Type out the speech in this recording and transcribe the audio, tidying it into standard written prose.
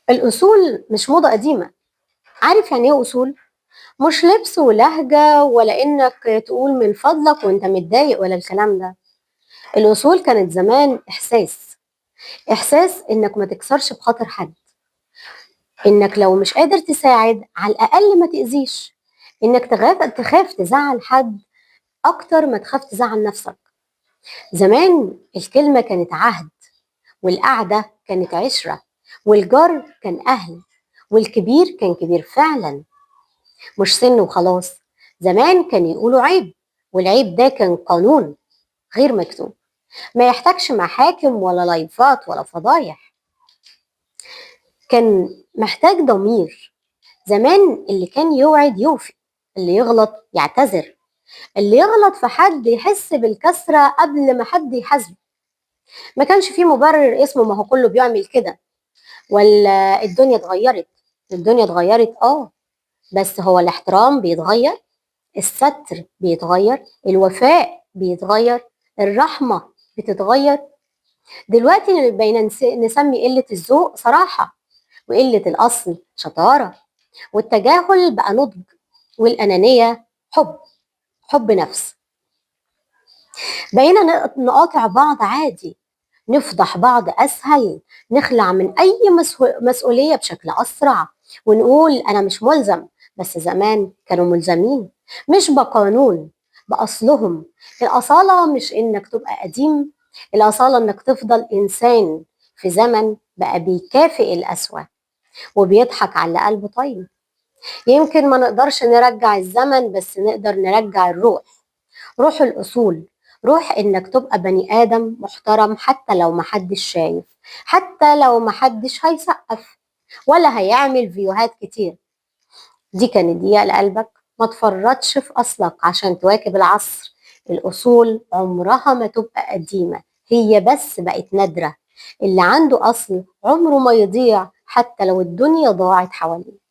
الأصول مش موضة قديمة. عارف يعني إيه أصول؟ مش لبس ولهجة ولا إنك تقول من فضلك وإنت متضايق ولا الكلام ده. الأصول كانت زمان إحساس إنك ما تكسرش بخاطر حد، إنك لو مش قادر تساعد على الأقل ما تأذيش، إنك تخاف تزعل حد أكتر ما تخاف تزعل نفسك. زمان الكلمة كانت عهد، والقعدة كانت عشرة، والجار كان أهل، والكبير كان كبير فعلا مش سن وخلاص. زمان كان يقولوا عيب، والعيب ده كان قانون غير مكتوب، ما يحتاجش محاكم ولا لايفات ولا فضايح، كان محتاج ضمير. زمان اللي كان يوعد يوفي، اللي يغلط يعتذر، اللي يغلط في حد يحس بالكسرة قبل ما حد يحاسبه. ما كانش فيه مبرر اسمه ما هو كله بيعمل كده، ولا الدنيا اتغيرت بس هو الاحترام بيتغير، الستر بيتغير، الوفاء بيتغير، الرحمة بتتغير. دلوقتي بقينا نسمي قلة الذوق صراحة، وقلة الأصل شطارة، والتجاهل بقى نضج، والأنانية حب نفس. بقينا نقاطع بعض عادي، نفضح بعض أسهل، نخلع من أي مسؤولية بشكل أسرع، ونقول أنا مش ملزم. بس زمان كانوا ملزمين، مش بقانون، بأصلهم. الأصالة مش إنك تبقى قديم، الأصالة إنك تفضل إنسان في زمن بقى بيكافئ الأسوأ وبيضحك على قلب طيب. يمكن ما نقدرش نرجع الزمن، بس نقدر نرجع الروح، روح الأصول، روح إنك تبقى بني آدم محترم حتى لو محدش شايف، حتى لو محدش هيسقف ولا هيعمل فيوهات كتير. دي كانت دقيقة لقلبك، ما تفرطش في أصلك عشان تواكب العصر. الأصول عمرها ما تبقى قديمة، هي بس بقت نادرة. اللي عنده أصل عمره ما يضيع حتى لو الدنيا ضاعت حواليه.